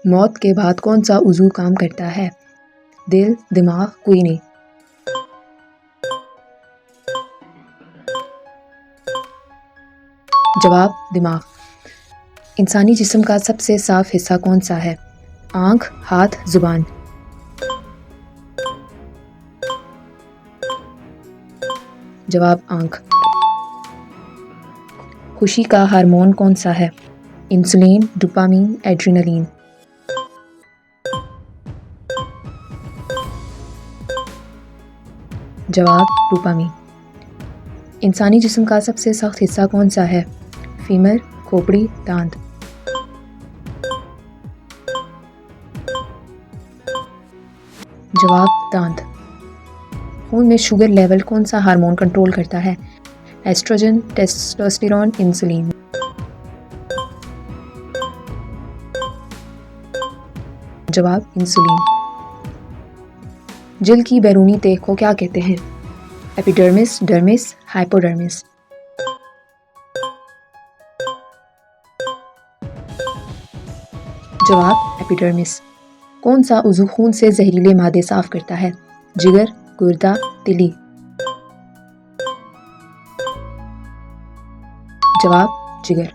موت کے بعد کون سا عضو کام کرتا ہے؟ دل، دماغ، کوئی نہیں۔ جواب دماغ۔ انسانی جسم کا سب سے صاف حصہ کون سا ہے؟ آنکھ، ہاتھ، زبان۔ جواب آنکھ۔ خوشی کا ہارمون کون سا ہے؟ Insulin, dopamine, adrenaline. جواب ڈوپامین۔ انسانی جسم کا سب سے سخت حصہ کون سا ہے؟ فیمر، کھوپڑی، دانت۔ جواب دانت۔ خون میں شوگر لیول کون سا ہارمون کنٹرول کرتا ہے؟ Oestrogen, testosterone, insulin. جواب انسولین۔ جلد کی بیرونی تہہ کو کیا کہتے ہیں؟ Epidermis, dermis, hypodermis. جواب ایپیڈرمس۔ کون سا عضو خون سے زہریلے مادے صاف کرتا ہے؟ جگر، گردہ، تلی۔ جواب جگر۔